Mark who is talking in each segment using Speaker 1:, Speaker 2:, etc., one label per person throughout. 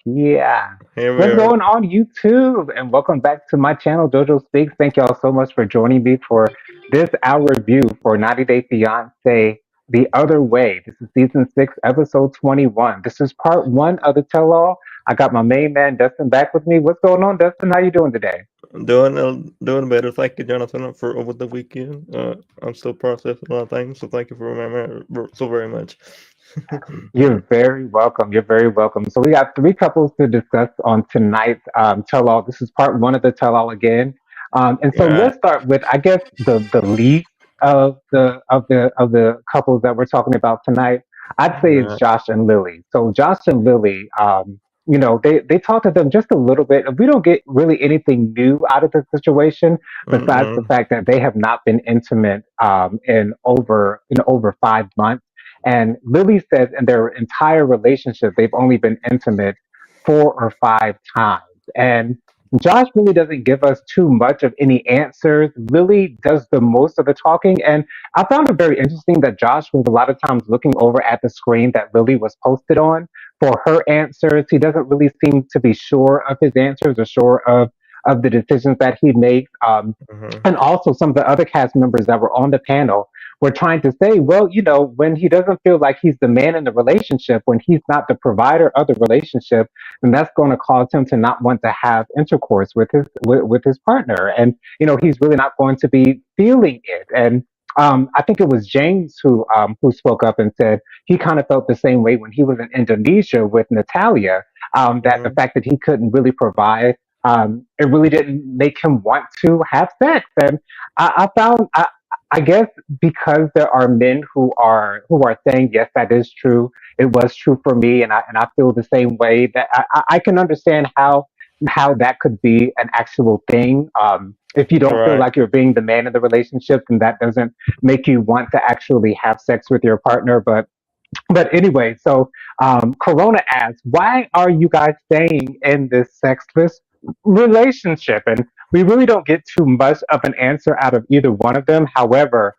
Speaker 1: Yeah.
Speaker 2: Here we
Speaker 1: What's
Speaker 2: are.
Speaker 1: going on, YouTube? And welcome back to my channel, jojoSPEAKs. Thank y'all so much for joining me for this hour review for 90 Day Fiance The Other Way. This is season 6, episode 21. This is part one of the tell all. I got my main man Dustin back with me. What's going on, Dustin? How you doing today?
Speaker 2: Doing better. Thank you, Jonathan, for over the weekend. I'm still processing a lot of things, so thank you for remembering so very much.
Speaker 1: You're very welcome. You're very welcome. So we got three couples to discuss on tonight's tell all. This is part one of the tell all again. And so
Speaker 2: Yeah,
Speaker 1: let's start with, I guess, the least of the couples that we're talking about tonight. I'd say it's
Speaker 2: yeah.
Speaker 1: Josh and Lily. So Josh and Lily, they talk to them just a little bit. We don't get really anything new out of the situation besides the
Speaker 2: Mm-mm.
Speaker 1: fact that they have not been intimate in over 5 months. And Lily says in their entire relationship, they've only been intimate 4 or 5 times. And Josh really doesn't give us too much of any answers. Lily does the most of the talking. And I found it very interesting that Josh was a lot of times looking over at the screen that Lily was posted on for her answers. He doesn't really seem to be sure of his answers or sure of the decisions that he makes.
Speaker 2: Mm-hmm.
Speaker 1: And also, some of the other cast members that were on the panel were trying to say, well, when he doesn't feel like he's the man in the relationship, when he's not the provider of the relationship, then that's going to cause him to not want to have intercourse with his partner, and he's really not going to be feeling it. And I think it was James who spoke up and said he kind of felt the same way when he was in Indonesia with Natalia. That the
Speaker 2: Mm-hmm.
Speaker 1: fact that he couldn't really provide, it really didn't make him want to have sex. And I guess because there are men who are saying yes, that is true. It was true for me, and I feel the same way. That I can understand how that could be an actual thing. If you don't feel
Speaker 2: Right.
Speaker 1: like you're being the man in the relationship, then that doesn't make you want to actually have sex with your partner. But anyway, so Corona asks, why are you guys staying in this sexless relationship? And we really don't get too much of an answer out of either one of them. However,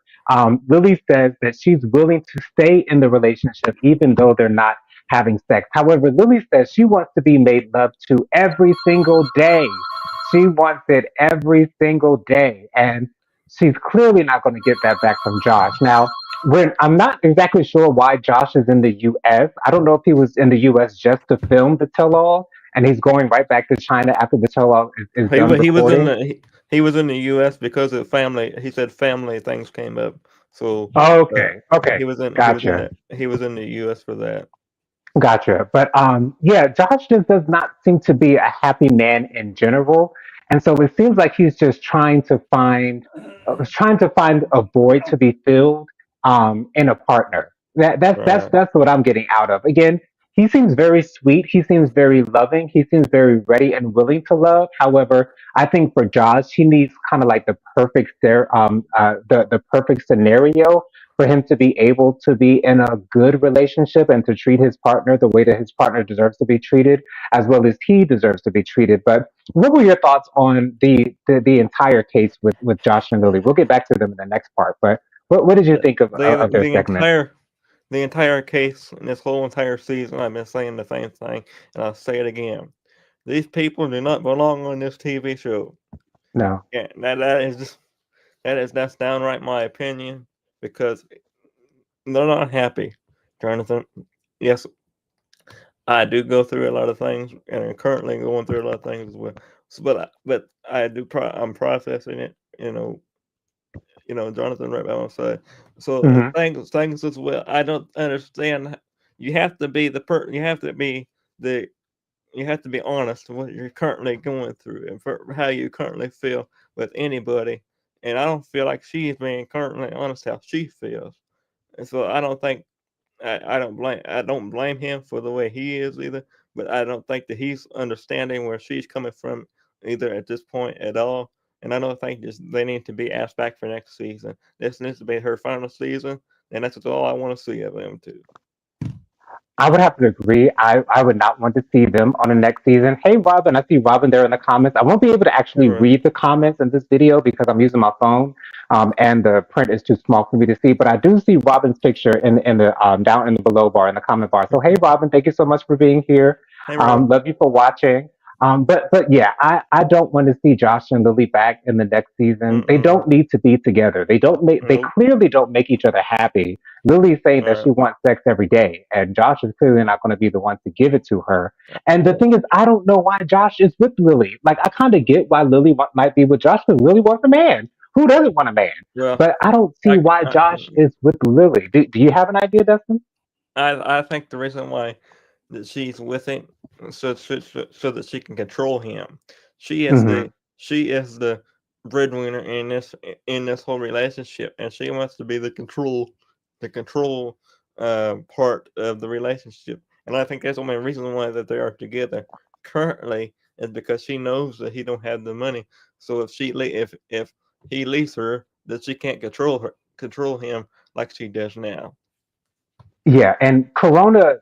Speaker 1: Lily says that she's willing to stay in the relationship even though they're not having sex. However, Lily says she wants to be made love to every single day. She wants it every single day. And she's clearly not going to get that back from Josh. Now, I'm not exactly sure why Josh is in the U.S. I don't know if he was in the U.S. just to film the tell-all, and he's going right back to China after the tell-all is
Speaker 2: He
Speaker 1: done
Speaker 2: he was in
Speaker 1: recording.
Speaker 2: he was in the U.S. because of family. He said family things came up, so
Speaker 1: Oh,
Speaker 2: uh,
Speaker 1: okay, okay, gotcha.
Speaker 2: he was in the U.S. for that.
Speaker 1: Gotcha. But yeah, Josh just does not seem to be a happy man in general, and so it seems like he's just trying to find a void to be filled in a partner. That that's that's
Speaker 2: Right.
Speaker 1: that's what I'm getting out of. Again, he seems very sweet. He seems very loving. He seems very ready and willing to love. However, I think for Josh, he needs kind of like the perfect scenario for him to be able to be in a good relationship and to treat his partner the way that his partner deserves to be treated, as well as he deserves to be treated. But what were your thoughts on the entire case with Josh and Lily? We'll get back to them in the next part. But what did you think of their
Speaker 2: The
Speaker 1: segment?
Speaker 2: entire case in this whole entire season, I've been saying the same thing, and I'll say it again. These people do not belong on this TV show.
Speaker 1: No.
Speaker 2: Yeah, that's downright my opinion because they're not happy, Jonathan. Yes, I do go through a lot of things, and I'm currently going through a lot of things as well. So, but I do. I'm processing it. Jonathan, right by my side. So
Speaker 1: Hmm.
Speaker 2: things as well. I don't understand. You have to be You have to be the. You have to be honest with what you're currently going through and for how you currently feel with anybody. And I don't feel like she's being currently honest how she feels. And so I don't think I don't blame him for the way he is either, but I don't think that he's understanding where she's coming from either at this point at all. And I don't think they need to be asked back for next season. This needs to be her final season, and that's all I want to see of them too.
Speaker 1: I would have to agree. I would not want to see them on the next season. Hey, Robin, I see Robin there in the comments. I won't be able to actually
Speaker 2: Sure.
Speaker 1: read the comments in this video because I'm using my phone, and the print is too small for me to see. But I do see Robin's picture in the down in the below bar in the comment bar. So hey, Robin, thank you so much for being here.
Speaker 2: Hey, Rob.
Speaker 1: Love you for watching. But yeah, I don't want to see Josh and Lily back in the next season. They
Speaker 2: Mm-mm.
Speaker 1: don't need to be together. They
Speaker 2: Nope.
Speaker 1: clearly don't make each other happy. Lily's saying that
Speaker 2: Right.
Speaker 1: she wants sex every day, and Josh is clearly not going to be the one to give it to her. And the thing is, I don't know why Josh is with Lily. Like, I kind of get why Lily might be with Josh because Lily wants a man. Who doesn't want a man?
Speaker 2: Well,
Speaker 1: But I don't see
Speaker 2: I,
Speaker 1: why
Speaker 2: I,
Speaker 1: Josh is with Lily. Do you have an idea, Dustin?
Speaker 2: I think the reason why that she's with him so that she can control him. She is
Speaker 1: Hmm.
Speaker 2: the breadwinner in this whole relationship, and she wants to be the control part of the relationship. And I think that's the only reason why that they are together currently is because she knows that he don't have the money. So if he leaves her, that she can't control him like she does now.
Speaker 1: Yeah, and Corona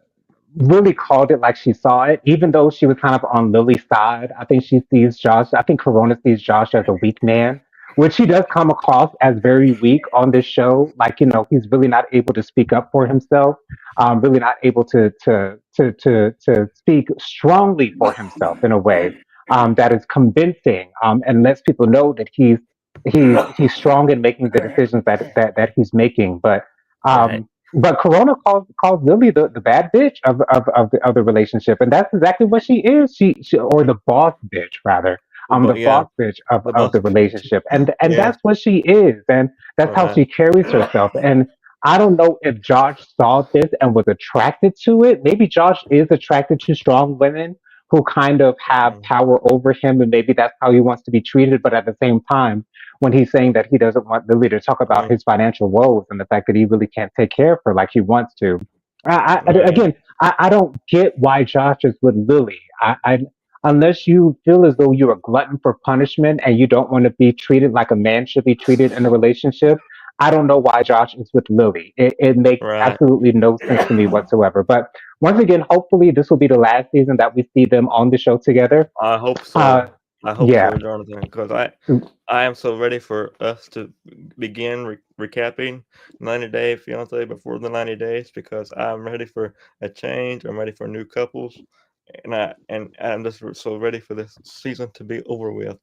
Speaker 1: really called it like she saw it, even though she was kind of on Lily's side. I think she sees Josh, I think Corona sees Josh as a weak man, which he does come across as very weak on this show. Like, he's really not able to speak up for himself, really not able to speak strongly for himself in a way that is convincing and lets people know that he's strong in making the decisions that he's making.
Speaker 2: Right.
Speaker 1: But Corona calls Lily the bad bitch of the relationship, and that's exactly what she is. She or the boss bitch rather. The
Speaker 2: Yeah,
Speaker 1: boss bitch
Speaker 2: the
Speaker 1: of
Speaker 2: boss
Speaker 1: the
Speaker 2: bitch.
Speaker 1: relationship, and
Speaker 2: Yeah,
Speaker 1: that's what she is, and that's how
Speaker 2: right.
Speaker 1: she carries herself. And I don't know if Josh saw this and was attracted to it. Maybe Josh is attracted to strong women who kind of have
Speaker 2: Mm,
Speaker 1: power over him, and maybe that's how he wants to be treated. But at the same time, when he's saying that he doesn't want Lily to talk about
Speaker 2: mm,
Speaker 1: his financial woes and the fact that he really can't take care of her like he wants to.
Speaker 2: right.
Speaker 1: Again, I don't get why Josh is with Lily. Unless you feel as though you're a glutton for punishment and you don't want to be treated like a man should be treated in a relationship, I don't know why Josh is with Lily. It makes
Speaker 2: Right.
Speaker 1: absolutely no sense to me whatsoever. But once again, hopefully this will be the last season that we see them on the show together.
Speaker 2: I hope
Speaker 1: Uh,
Speaker 2: so. I hope
Speaker 1: yeah.
Speaker 2: so, Jonathan, because I am so ready for us to begin recapping 90 Day Fiance before the 90 days because I'm ready for a change. I'm ready for new couples, and I'm just so ready for this season to be over with.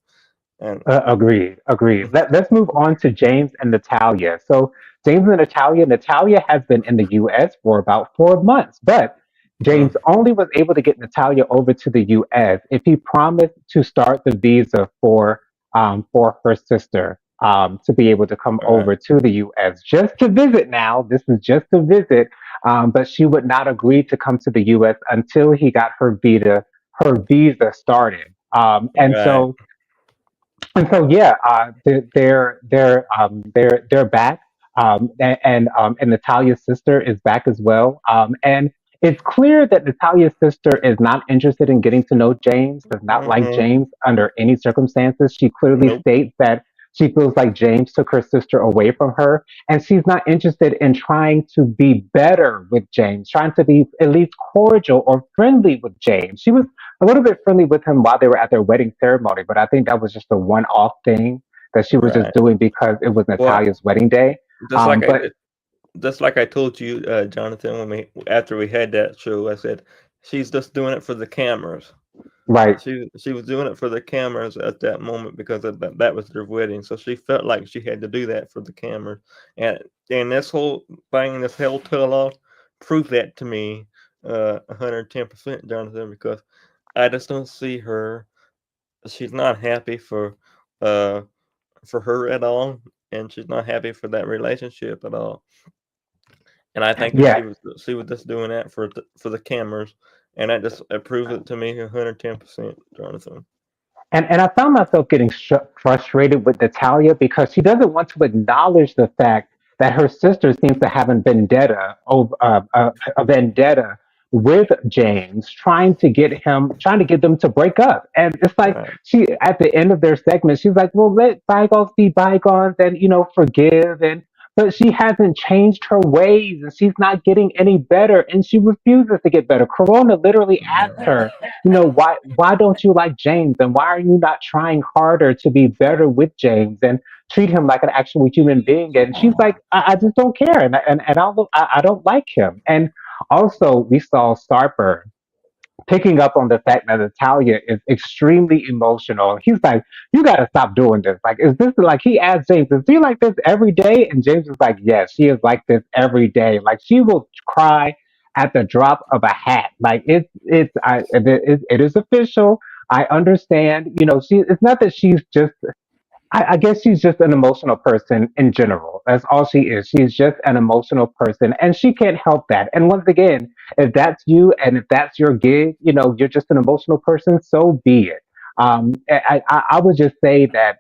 Speaker 2: And
Speaker 1: Agreed. Agreed. Let's move on to James and Natalia. So, James and Natalia has been in the US for about 4 months, but
Speaker 2: mm,
Speaker 1: James only was able to get Natalia over to the US if he promised to start the visa for her sister to be able to come
Speaker 2: all right,
Speaker 1: over to the US just to visit now. This is just to visit, but she would not agree to come to the US until he got her visa started.
Speaker 2: right,
Speaker 1: And so yeah, they're back, and Natalia's sister is back as well. And it's clear that Natalia's sister is not interested in getting to know James. Does not like
Speaker 2: mm-mm,
Speaker 1: James under any circumstances. She clearly
Speaker 2: nope,
Speaker 1: states that she feels like James took her sister away from her, and she's not interested in trying to be better with James, trying to be at least cordial or friendly with James. She was a little bit friendly with him while they were at their wedding ceremony, but I think that was just a one-off thing that she was just
Speaker 2: right.
Speaker 1: doing because it was
Speaker 2: Well,
Speaker 1: Natalia's wedding day.
Speaker 2: just like I
Speaker 1: But
Speaker 2: just like I told you, Jonathan, when we after we had that show, I said she's just doing it for the cameras.
Speaker 1: right,
Speaker 2: She was doing it for the cameras at that moment because that was their wedding. So she felt like she had to do that for the cameras. And this whole thing, this whole tell off, proved that to me 110%, Jonathan, because I just don't see her. She's not happy uh for her at all, and she's not happy for that relationship at all. And I think that
Speaker 1: yeah.
Speaker 2: she was just doing that for the cameras, and that just it proves it to me 110%, Jonathan.
Speaker 1: And I found myself getting frustrated with Natalia because she doesn't want to acknowledge the fact that her sister seems to have a vendetta with James, trying to get them to break up. And it's like
Speaker 2: Right,
Speaker 1: she, at the end of their segment, she's like, "Well, let bygones be bygones, and forgive." And but she hasn't changed her ways, and she's not getting any better, and she refuses to get better. Corona literally asked her, why don't you like James, and why are you not trying harder to be better with James and treat him like an actual human being? And she's like, I just don't care, and I don't like him. And also we saw Starper picking up on the fact that Natalia is extremely emotional. He's like, "You got to stop doing this. Like, is this like?" He asked James, "Is she like this every day?" And James is like, "Yes, she is like this every day. Like, she will cry at the drop of a hat. Like, it is official. I understand. You know, she. It's not that she's just I guess she's just an emotional person in general. That's all she is. She's just an emotional person, and she can't help that. And once again, if that's you and if that's your gig, you know, you're just an emotional person. So be it. I would just say that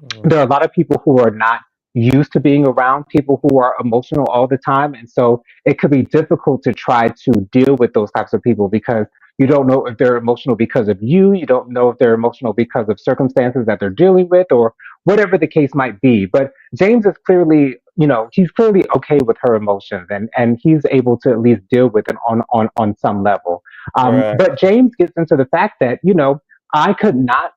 Speaker 2: Mm,
Speaker 1: there are a lot of people who are not used to being around people who are emotional all the time. And so it could be difficult to try to deal with those types of people because you don't know if they're emotional because of you. You don't know if they're emotional because of circumstances that they're dealing with or whatever the case might be. But James is clearly, you know, he's clearly okay with her emotions and he's able to at least deal with it on some level.
Speaker 2: right.
Speaker 1: But James gets into the fact that, you know, I could not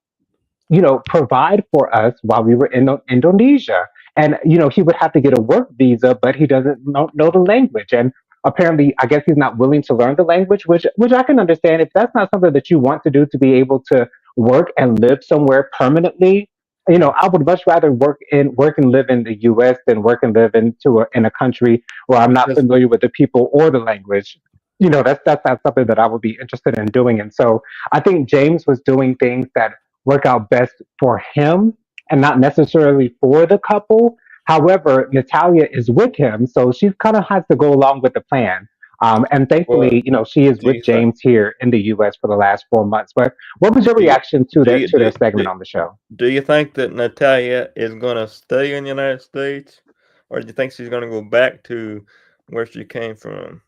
Speaker 1: provide for us while we were in Indonesia. And, you know, he would have to get a work visa, but he doesn't know the language. And apparently, I guess he's not willing to learn the language, which I can understand. If that's not something that you want to do to be able to work and live somewhere permanently, you know,
Speaker 2: Mm,
Speaker 1: I would much rather work and live in the U.S. than work and live in a country where I'm not
Speaker 2: because
Speaker 1: familiar with the people or the language. You know, that's not something that I would be interested in doing. And so I think James was doing things that work out best for him and not necessarily for the couple. However, Natalia is with him, so she kind of has to go along with the plan. And
Speaker 2: what
Speaker 1: thankfully, you know, she is
Speaker 2: do
Speaker 1: with
Speaker 2: you think?
Speaker 1: James here in the U.S. for the last 4 months. But what was your
Speaker 2: Do you
Speaker 1: reaction to
Speaker 2: do
Speaker 1: that
Speaker 2: you
Speaker 1: to their
Speaker 2: do,
Speaker 1: segment
Speaker 2: do,
Speaker 1: on the show?
Speaker 2: do you think that Natalia is gonna stay in the United States, or do you think she's gonna go back to where she came from?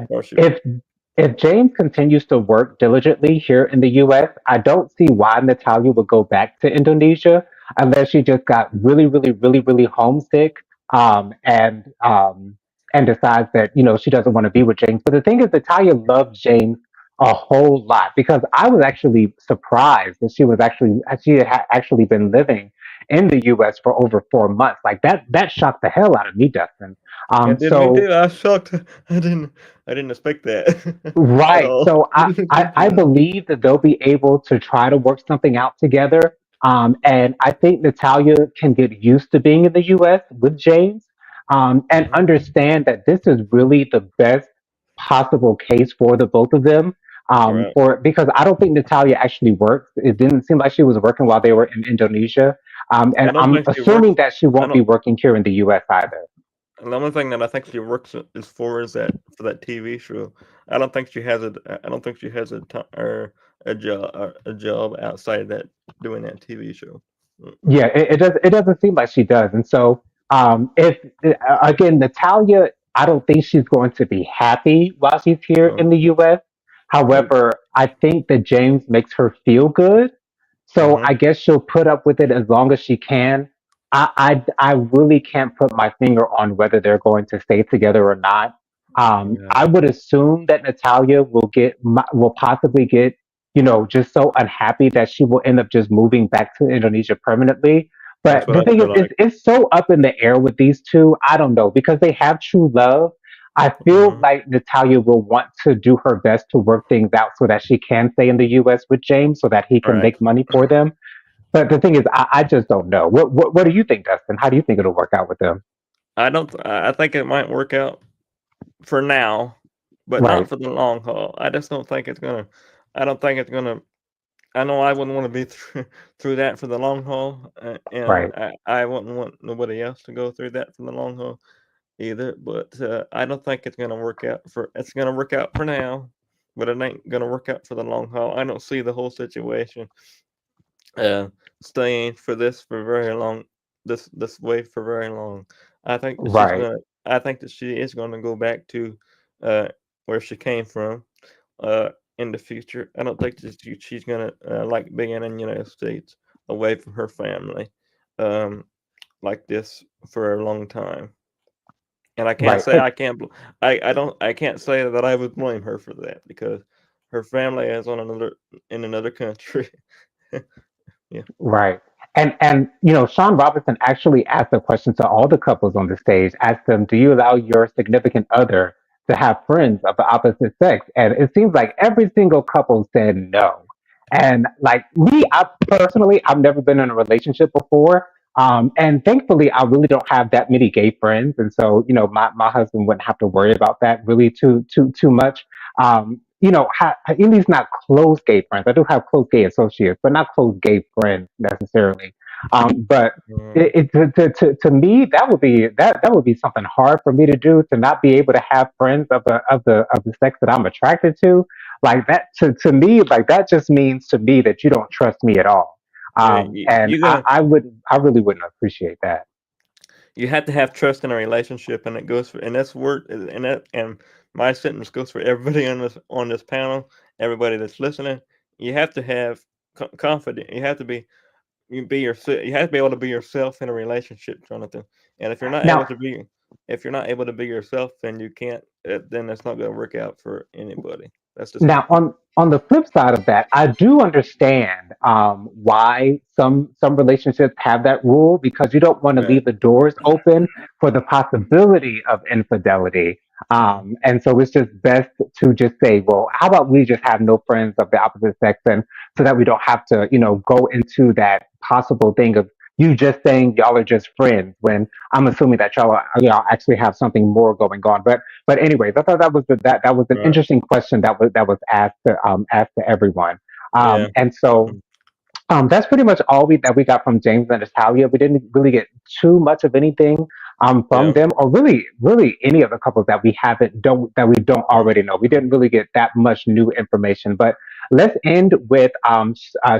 Speaker 2: Or she?
Speaker 1: If if James continues to work diligently here in the US, I don't see why Natalia would go back to Indonesia unless she just got really, really, really, really homesick um, and um, and decides that you know she doesn't want to be with James. But the thing is, Natalia loves James a whole lot because I was actually surprised that she had actually been living in the US for over 4 months. Like that shocked the hell out of me, Dustin.
Speaker 2: It did me
Speaker 1: So
Speaker 2: too. I was shocked. I didn't expect that at
Speaker 1: right.
Speaker 2: all.
Speaker 1: So I believe that they'll be able to try to work something out together. And I think Natalia can get used to being in the US with James and
Speaker 2: Mhm.
Speaker 1: understand that this is really the best possible case for the both of them.
Speaker 2: Right.
Speaker 1: For because I don't think Natalia actually works. It didn't seem like she was working while they were in Indonesia.
Speaker 2: I
Speaker 1: And
Speaker 2: don't
Speaker 1: I'm
Speaker 2: think she
Speaker 1: assuming
Speaker 2: works.
Speaker 1: that she
Speaker 2: I
Speaker 1: won't be
Speaker 2: don't.
Speaker 1: working here in the US either.
Speaker 2: The only thing that I think she works is for is that for that TV show. I don't think she has a. I don't think she has or a job outside that doing that TV show. Mm-mm.
Speaker 1: Yeah, it doesn't seem like she does. And so if again Natalia, I don't think she's going to be happy while she's here
Speaker 2: Uh,
Speaker 1: in the US.
Speaker 2: mm,
Speaker 1: However, I think that James makes her feel good. So
Speaker 2: mhm.
Speaker 1: I guess she'll put up with it as long as she can. I really can't put my finger on whether they're going to stay together or not.
Speaker 2: Yeah,
Speaker 1: I would assume that Natalia will possibly get just so unhappy that she will end up just moving back to Indonesia permanently.
Speaker 2: that's
Speaker 1: But
Speaker 2: what
Speaker 1: the
Speaker 2: I
Speaker 1: thing is,
Speaker 2: feel like.
Speaker 1: it's so up in the air with these two. I don't know because they have true love. I feel
Speaker 2: Mhm.
Speaker 1: like Natalia will want to do her best to work things out so that she can stay in the U.S. with James so that he can
Speaker 2: Right.
Speaker 1: make money for them. But the thing is, I just don't know. What do you think, Dustin? How do you think it'll work out with them?
Speaker 2: I don't. I think it might work out for now, but not
Speaker 1: Right,
Speaker 2: for the long haul. I just don't think it's gonna. I don't think it's gonna. I know I wouldn't want to be through that for the long haul, and
Speaker 1: right,
Speaker 2: I wouldn't want nobody else to go through that for the long haul either. But I don't think it's gonna work out for. It's gonna work out for now, but it ain't gonna work out for the long haul. I don't see the whole situation uh, staying for this for very long. This way for very long. I think that she's
Speaker 1: right,
Speaker 2: gonna. I think that she is gonna go back to uh, where she came from uh, in the future. I don't think that she's gonna like being in the United States away from her family um, like this for a long time. And I can't
Speaker 1: right.
Speaker 2: say I can't. I don't. I can't say that I would blame her for that because her family is on another in another country. Yeah.
Speaker 1: Right. And Sean Robinson actually asked a question to all the couples on the stage, asked them, do you allow your significant other to have friends of the opposite sex, and it seems like every single couple said no. And like me, I personally, I've never been in a relationship before. And thankfully, I really don't have that many gay friends, and so my husband wouldn't have to worry about that really too much. At least not close gay friends. I do have close gay associates, but not close gay friends necessarily. But
Speaker 2: Mm,
Speaker 1: to me, that would be something hard for me to do, to not be able to have friends of the sex that I'm attracted to. Like that, to me, like that just means to me that you don't trust me at all.
Speaker 2: yeah,
Speaker 1: And
Speaker 2: you're gonna
Speaker 1: I really wouldn't appreciate that.
Speaker 2: you have to have trust in a relationship, and it goes for, and that's work, and my sentence goes for everybody on this panel, everybody that's listening. You have to have confidence. You have to be able to be yourself in a relationship, Jonathan. And
Speaker 1: Now,
Speaker 2: if you're not able to be yourself, then you can't. Then it's not going to work out for anybody. That's just my
Speaker 1: Now,
Speaker 2: opinion.
Speaker 1: on the flip side of that, I do understand why some relationships have that rule, because you don't want to
Speaker 2: Right.
Speaker 1: leave the doors open for the possibility of infidelity.
Speaker 2: Mm.
Speaker 1: And so it's just best to just say, well, how about we just have no friends of the opposite sex, and so that we don't have to, go into that possible thing of you just saying y'all are just friends when I'm assuming that y'all actually have something more going on. But anyways, I thought that was an
Speaker 2: Right.
Speaker 1: interesting question that was asked to everyone.
Speaker 2: Yeah.
Speaker 1: And so that's pretty much all that we got from James and Natalia. We didn't really get too much of anything from
Speaker 2: Yeah.
Speaker 1: them, or really any of the couples that we don't
Speaker 2: Mm.
Speaker 1: already know. We didn't really get that much new information. But let's end with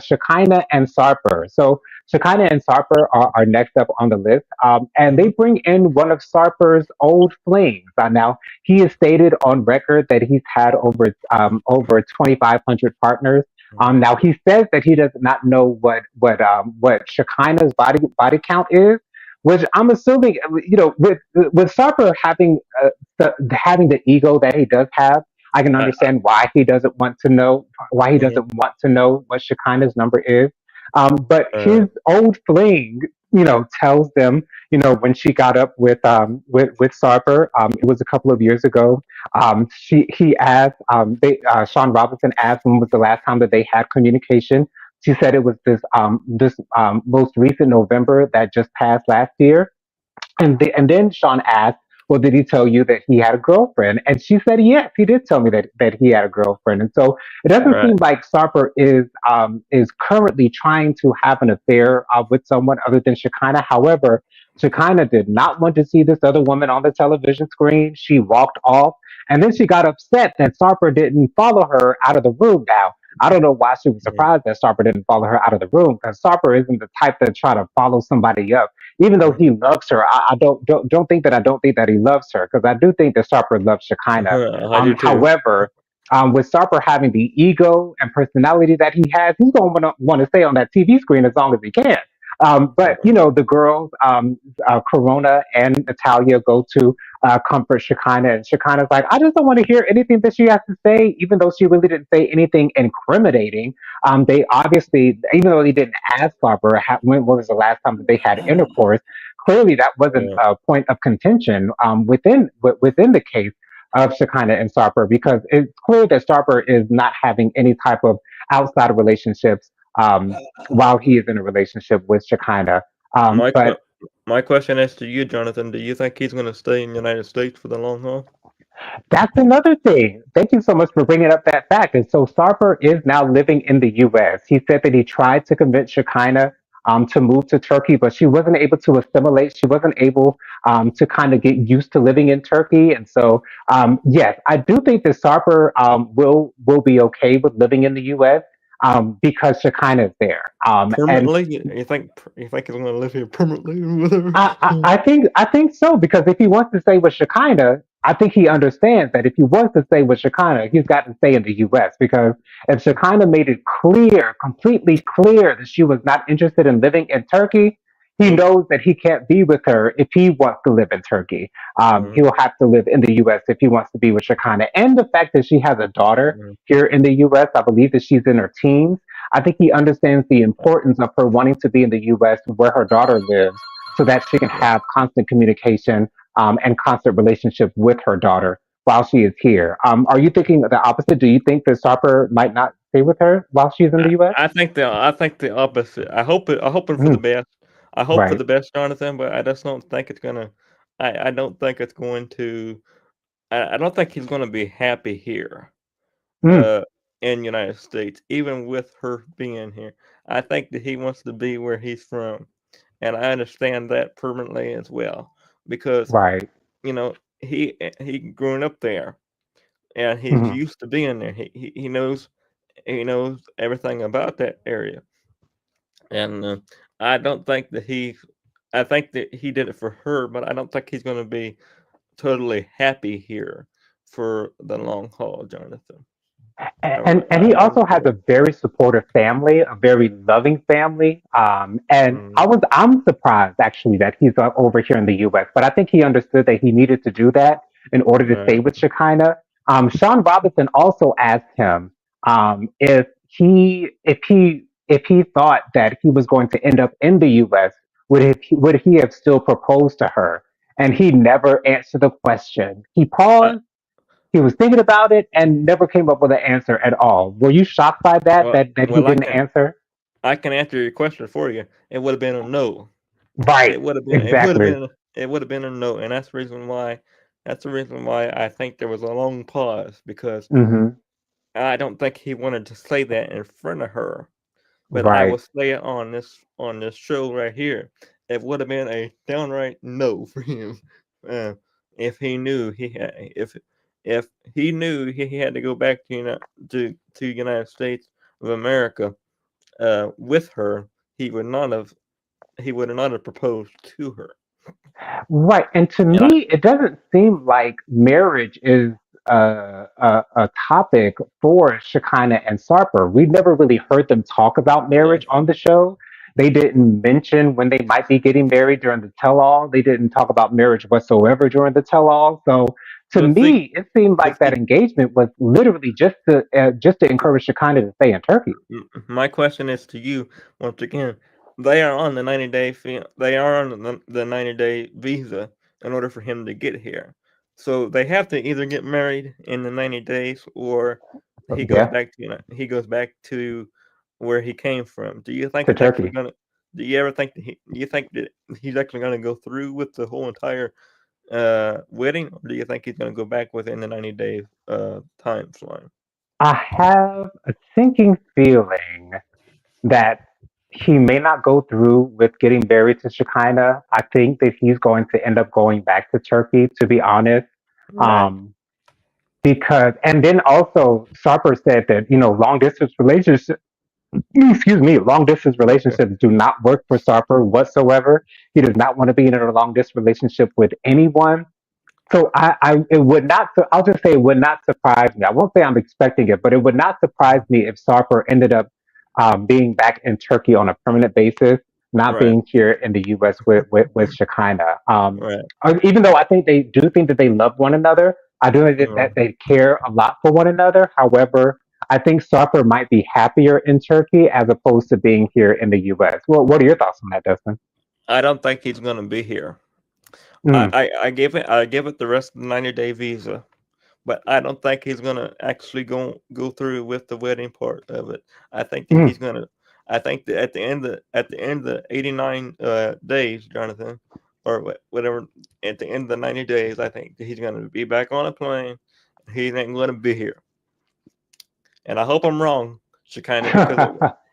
Speaker 1: Shekinah and Sarper. So Shekinah and Sarper are next up on the list, and they
Speaker 2: Mhm.
Speaker 1: bring in one of Sarper's old flings. Now he has stated on record that he's had over 2,500 partners.
Speaker 2: Mhm.
Speaker 1: Now he says that he does not know what Shekinah's body count is, which I'm assuming, with Sarper having the ego that he does have. I can understand why he
Speaker 2: Mhm.
Speaker 1: doesn't want to know what Shekinah's number is. But his
Speaker 2: Right.
Speaker 1: old fling, tells them, when she got up with Sarper, it was a couple of years ago. He asked, Sean Robinson asked when was the last time that they had communication. She said it was this most recent November that just passed last year. And then Sean asked, well, did he tell you that he had a girlfriend? And she said, yes, he did tell me that he had a girlfriend. And so it doesn't
Speaker 2: Right.
Speaker 1: seem like Sarper is currently trying to have an affair with someone other than Shekinah. However, Shekinah did not want to see this other woman on the television screen. She walked off, and then she got upset that Sarper didn't follow her out of the room. Now, I don't know why she was
Speaker 2: Mhm.
Speaker 1: surprised that Sarper didn't follow her out of the room, because Sarper isn't the type to try to follow somebody up even though
Speaker 2: Mhm.
Speaker 1: he loves her. I don't think that he loves her, because I do think that Sarper loves Shekinah.
Speaker 2: I do too.
Speaker 1: However, with Sarper having the ego and personality that he has, he's going to want to stay on that TV screen as long as he can. But
Speaker 2: Right.
Speaker 1: the girls, Corona and Natalia, go to comfort Shekinah, and Shekinah's like, I just don't want to hear anything that she has to say, even though she really didn't say anything incriminating. They obviously, even though they didn't ask Barbara when was the last time that they had intercourse, clearly that wasn't
Speaker 2: Right.
Speaker 1: a point of contention within the case of Shekinah and Sarper, because it's clear that Sarper is not having any type of outside relationships while he is in a relationship with Shekinah.
Speaker 2: My
Speaker 1: But
Speaker 2: que- my question is to you, Jonathan. Do you think he's going to stay in the United States for the long haul?
Speaker 1: that's another thing. Thank you so much for bringing up that fact. And so Sarper is now living in the U.S. He said that he tried to convince Shekinah to move to Turkey, but she wasn't able to assimilate. She wasn't able to kind of get used to living in Turkey. And so, yes, I do think that Sarper will be okay with living in the U.S. Because Shekinah is there. And
Speaker 2: Permanently? You think he's going to live here permanently or whatever?
Speaker 1: I think so, because if he wants to stay with Shekinah, I think he understands that if he wants to stay with Shekinah, he's got to stay in the U.S. Because if Shekinah made it clear, completely clear, that she was not interested in living in Turkey, he
Speaker 2: Mhm.
Speaker 1: knows that he can't be with her if he wants to live in Turkey. He
Speaker 2: Mhm.
Speaker 1: will have to live in the U.S. if he wants to be with Shekinah. And the fact that she has a daughter
Speaker 2: Mhm.
Speaker 1: here in the U.S., I believe that she's in her teens. I think he understands the importance of her wanting to be in the U.S. where her daughter lives, so that she can have constant communication and constant relationship with her daughter. while she is here. Are you thinking the opposite? Do you think that Sarper might not stay with her while she's in the U.S.?
Speaker 2: I think the opposite. I hoping for the
Speaker 1: Mm,
Speaker 2: best. I hope for
Speaker 1: right.
Speaker 2: the best, Jonathan, but I just don't think it's gonna. I don't think it's going to. I don't think he's gonna be happy here,
Speaker 1: Mm,
Speaker 2: uh, in United States, even with her being here. I think that he wants to be where he's from, and I understand that permanently as well, because
Speaker 1: right.
Speaker 2: he growing up there, and he's
Speaker 1: Hmm.
Speaker 2: used to being there. He knows everything about that area, and I don't think that he. I think that he did it for her, but I don't think he's going to be totally happy here for the long haul, Jonathan.
Speaker 1: And
Speaker 2: I
Speaker 1: he
Speaker 2: really
Speaker 1: also has
Speaker 2: feel.
Speaker 1: a very supportive family, a very loving family. And
Speaker 2: Mm,
Speaker 1: I'm surprised actually that he's over here in the U.S. But I think he understood that he needed to do that in order to
Speaker 2: right.
Speaker 1: stay with Shekinah. Sean Robinson also asked him if he thought that he was going to end up in the U.S. Would he have still proposed to her? And he never answered the question. He
Speaker 2: I,
Speaker 1: paused, he was thinking about it and never came up with an answer at all. Were you shocked by that? That he
Speaker 2: well,
Speaker 1: didn't answer?
Speaker 2: I can answer your question for you. It would have been a no.
Speaker 1: Right.
Speaker 2: It would have
Speaker 1: Exactly.
Speaker 2: been it would have been a no, and that's the reason why. That's the reason why I think there was a long pause, because
Speaker 1: Hmm.
Speaker 2: I don't think he wanted to say that in front of her. But I
Speaker 1: Right.
Speaker 2: will say it on this show right here. It would have been a downright no for him, uh, if he knew he had if he knew he had to go back to to United States of America, with her. He would not have he would not have proposed to her.
Speaker 1: Right. And to
Speaker 2: And I
Speaker 1: me, it doesn't seem like marriage is a topic for Shekinah and Sarper. We never really heard them talk about
Speaker 2: yeah.
Speaker 1: marriage on the show. They didn't mention when they might be getting married during the tell all. They didn't talk about marriage whatsoever during the tell all. So to
Speaker 2: But see,
Speaker 1: me, it seemed
Speaker 2: but
Speaker 1: like that
Speaker 2: see,
Speaker 1: engagement was literally just to encourage Shekinah to stay in Turkey.
Speaker 2: My question is to you once again. They are on the 90-day they are on the 90-day visa in order for him to get here. So they have to either get married in the 90 days, or
Speaker 1: Yeah,
Speaker 2: he goes back to where he came from. Do you think
Speaker 1: to
Speaker 2: he's actually
Speaker 1: Turkey.
Speaker 2: gonna do you ever think that do you think that he's actually gonna go through with the whole entire wedding, or do you think he's gonna go back within the 90-day time line?
Speaker 1: I have a sinking feeling that he may not go through with getting married to Shekinah. I think that he's going to end up going back to Turkey, to be honest.
Speaker 2: Right.
Speaker 1: Um, because, and then also, Sarper said that, long distance relationships, excuse me, long distance
Speaker 2: Okay.
Speaker 1: relationships do not work for Sarper whatsoever. He does not want to be in a long distance relationship with anyone. So it would not. I'll just say it would not surprise me. I won't say I'm expecting it, but it would not surprise me if Sarper ended up being back in Turkey on a permanent basis, not
Speaker 2: Right.
Speaker 1: being here in the U.S. with Shekinah.
Speaker 2: Right.
Speaker 1: Even though I think they do think that they love one another, I do think that
Speaker 2: Right.
Speaker 1: they care a lot for one another. However, I think Sarper might be happier in Turkey as opposed to being here in the U.S. Well, what are your thoughts on that, Dustin?
Speaker 2: I don't think he's gonna be here.
Speaker 1: Mm,
Speaker 2: I give it the rest of the 90-day visa, but I don't think he's gonna actually go through with the wedding part of it. I think that
Speaker 1: mm.
Speaker 2: he's gonna. I think that at the end of the 89 days, Jonathan, or whatever, at the end of the 90 days, I think that he's gonna be back on a plane. He ain't gonna be here, and I hope I'm wrong, Shekinah, because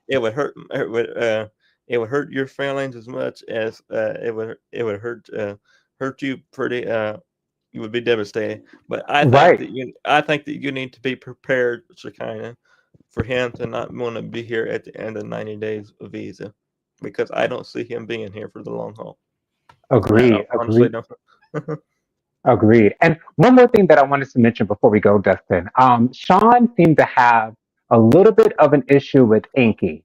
Speaker 2: it would hurt it would hurt your feelings as much as it would hurt you pretty. You would be devastated. But
Speaker 1: Right.
Speaker 2: I think that you need to be prepared, Shekinah, for him to not want to be here at the end of 90 days of visa, because I don't see him being here for the long haul. I
Speaker 1: Agreed.
Speaker 2: honestly
Speaker 1: Agreed.
Speaker 2: don't.
Speaker 1: Agreed. And one more thing that I wanted to mention before we go, Dustin. Sean seemed to have a little bit of an issue with Inky.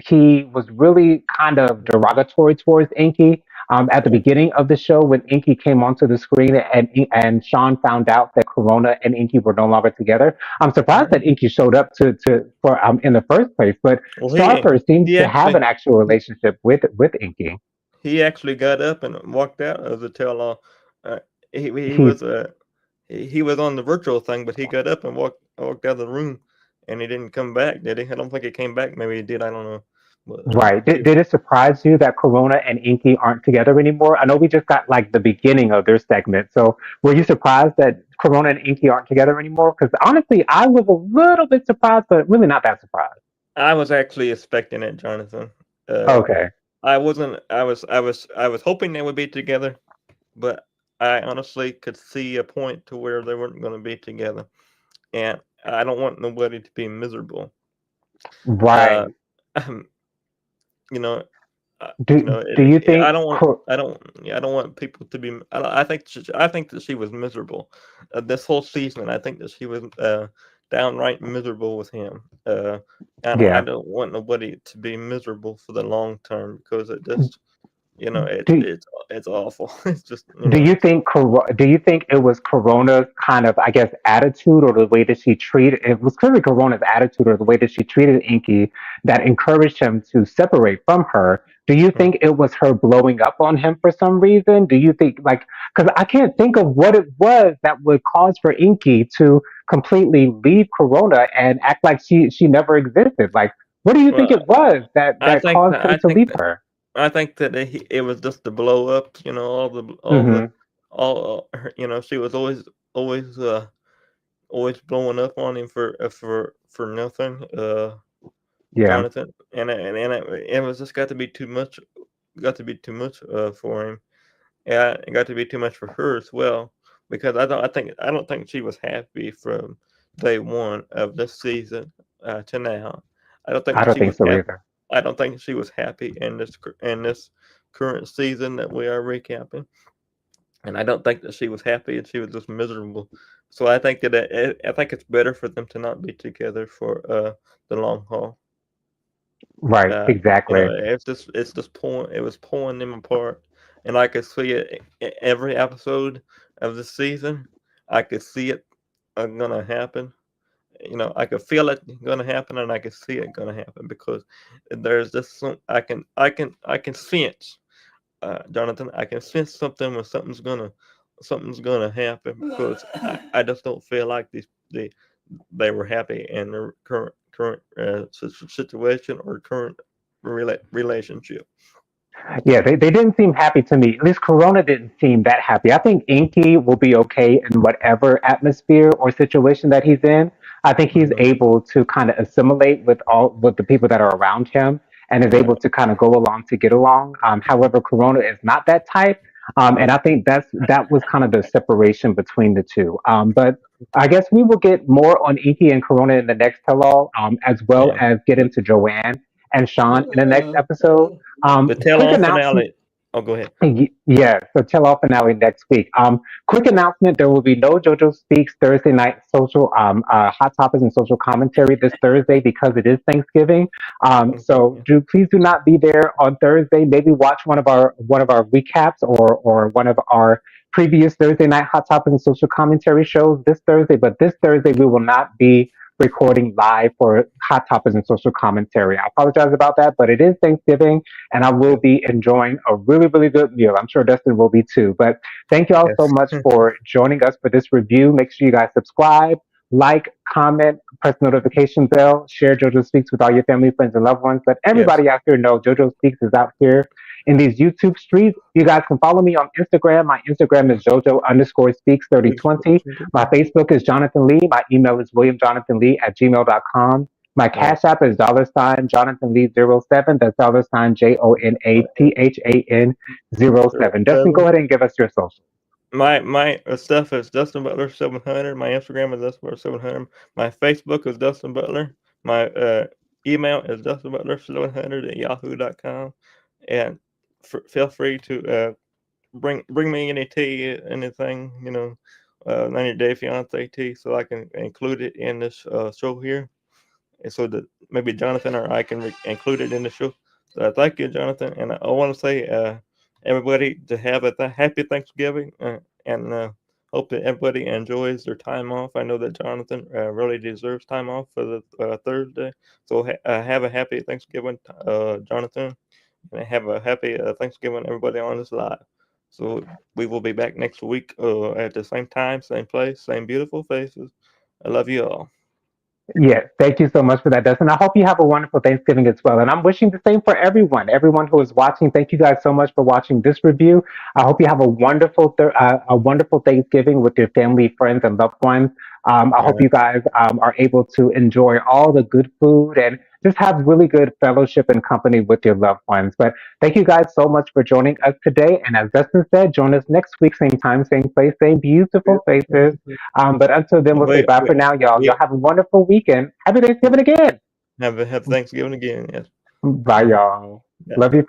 Speaker 1: He was really kind of derogatory towards Inky at the
Speaker 2: Okay.
Speaker 1: beginning of the show when Inky came onto the screen and Sean found out that Corona and Inky were no longer together. I'm surprised that Inky showed up to for in the first place, but
Speaker 2: Well,
Speaker 1: Sarper seems
Speaker 2: he
Speaker 1: to have
Speaker 2: actually
Speaker 1: an actual relationship with Inky.
Speaker 2: he actually got up and walked out of the tell all. Uh, he
Speaker 1: He's
Speaker 2: was he was on the virtual thing, but he got up and walked out of the room, and he didn't come back, did he? I don't think he came back. Maybe he did. I don't know. But
Speaker 1: Right. Did it surprise you that Corona and Inky aren't together anymore? I know we just got like the beginning of their segment. So were you surprised that Corona and Inky aren't together anymore? Because honestly, I was a little bit surprised, but really not that surprised.
Speaker 2: I was actually expecting it, Jonathan. Uh,
Speaker 1: Okay.
Speaker 2: I wasn't. I was hoping they would be together, but I honestly could see a point to where they weren't going to be together, and I don't want nobody to be miserable. Uh,
Speaker 1: Right.
Speaker 2: you know,
Speaker 1: Do you
Speaker 2: I
Speaker 1: think
Speaker 2: don't want, yeah, I don't want people to be. I think that she was miserable, this whole season. I think that she was downright miserable with him. I
Speaker 1: yeah.
Speaker 2: don't want nobody to be miserable for the long term because it just,
Speaker 1: Do
Speaker 2: it's awful. It's just,
Speaker 1: Do you think it was Corona's kind of, I guess, attitude or the way that she treated it was clearly Corona's attitude or the way that she treated Inky that encouraged him to separate from her? Do you
Speaker 2: Mhm.
Speaker 1: think it was her blowing up on him for some reason? Do you think like because I can't think of what it was that would cause for Inky to completely leave Corona and act like she never existed? Like what do you think
Speaker 2: Well,
Speaker 1: it was
Speaker 2: I
Speaker 1: that
Speaker 2: think
Speaker 1: caused
Speaker 2: that
Speaker 1: him
Speaker 2: I
Speaker 1: to
Speaker 2: think
Speaker 1: leave
Speaker 2: that
Speaker 1: her?
Speaker 2: I think that it was just the blow up.
Speaker 1: Hmm.
Speaker 2: She was always always blowing up on him for nothing,
Speaker 1: Yeah,
Speaker 2: Jonathan, it was just got to be too much for him. Yeah, it got to be too much for her as well because I don't think she was happy from day one of this season to now. I don't think
Speaker 1: I
Speaker 2: that
Speaker 1: don't
Speaker 2: she
Speaker 1: think
Speaker 2: was
Speaker 1: so
Speaker 2: happy.
Speaker 1: either.
Speaker 2: I don't think she was happy in this current season that we are recapping, and I don't think that she was happy and she was just miserable. So I think it's better for them to not be together for the long haul.
Speaker 1: Right, exactly.
Speaker 2: It's just pulling it was pulling them apart, and I could see it every episode of the season. I could see it gonna happen. I could feel it gonna happen, and I could see it gonna happen because there's just some I can sense, Jonathan. I can sense something when something's gonna happen because I just don't feel like they were happy in their current situation or current relationship.
Speaker 1: Yeah, they didn't seem happy to me. At least Corona didn't seem that happy. I think Inky will be okay in whatever atmosphere or situation that he's in. I think he's
Speaker 2: Hmm.
Speaker 1: able to kind of assimilate with the people that are around him and is able
Speaker 2: Right.
Speaker 1: to kind of go along to get along. However, Corona is not that type. And I think that was kind of the separation between the two. But I guess we will get more on Inky and Corona in the next tell-all, as well
Speaker 2: Yeah.
Speaker 1: as get into Joanne and Sean in the next episode.
Speaker 2: The tell
Speaker 1: Quick
Speaker 2: all
Speaker 1: announcement.
Speaker 2: finale. Oh, go ahead.
Speaker 1: Yeah, so tell off finale next week. Quick announcement: there will be no JoJo Speaks Thursday night social hot topics and social commentary this Thursday because it is Thanksgiving.
Speaker 2: Okay.
Speaker 1: So please do not be there on Thursday. Maybe watch one of our recaps or one of our previous Thursday night hot topics and social commentary shows this Thursday. But this Thursday we will not be recording live for hot topics and social commentary. I apologize about that, but it is Thanksgiving and I will
Speaker 2: Yes.
Speaker 1: be enjoying a really, really good meal. I'm sure Dustin will be too. But thank you all so
Speaker 2: Yes.
Speaker 1: much for joining us for this review. Make sure you guys subscribe, like, comment, press the notification bell, share JoJo Speaks with all your family, friends, and loved ones. Let
Speaker 2: Yes.
Speaker 1: everybody out here know JoJo Speaks is out here in these YouTube streets. You guys can follow me on Instagram. My Instagram is JoJo underscore speaks 3020. My Facebook is Jonathan Lee. My email is williamjonathanlee@gmail.com. My
Speaker 2: All right.
Speaker 1: Cash App is $ Jonathan Lee 07. That's $ JONATHAN 07. Dustin, go
Speaker 2: 07.
Speaker 1: ahead and give us your social.
Speaker 2: My stuff is Dustin Butler 700. My Instagram is Dustin Butler 700. My Facebook is Dustin Butler. My email is Dustin Butler 700 at yahoo.com. And feel free to bring me any tea, anything, 90 Day Fiance tea, so I can include it in this show here, and so that maybe Jonathan or I can include it in the show. So thank you, Jonathan, and I want to say everybody to have a happy Thanksgiving, and hope that everybody enjoys their time off. I know that Jonathan really deserves time off for the Thursday, so have a happy Thanksgiving, Jonathan, and have a happy Thanksgiving, everybody on this live. So we will be back next week at the same time, same place, same beautiful faces. I love you all.
Speaker 1: Yes, thank you so much for that, Dustin. I hope you have a wonderful Thanksgiving as well. And I'm wishing the same for everyone. Everyone who is watching, thank you guys so much for watching this review. I hope you have a wonderful Thanksgiving with your family, friends, and loved ones. I
Speaker 2: All
Speaker 1: hope
Speaker 2: right.
Speaker 1: you guys are able to enjoy all the good food and just have really good fellowship and company with your loved ones. But thank you guys so much for joining us today. And as Dustin said, join us next week, same time, same place, same beautiful faces. But until then, we'll say
Speaker 2: Wait,
Speaker 1: bye for
Speaker 2: wait,
Speaker 1: now, y'all. Y'all
Speaker 2: wait.
Speaker 1: have a wonderful weekend. Happy Thanksgiving again.
Speaker 2: Have Thanksgiving again. Yes.
Speaker 1: Bye, y'all.
Speaker 2: Yeah.
Speaker 1: Love you.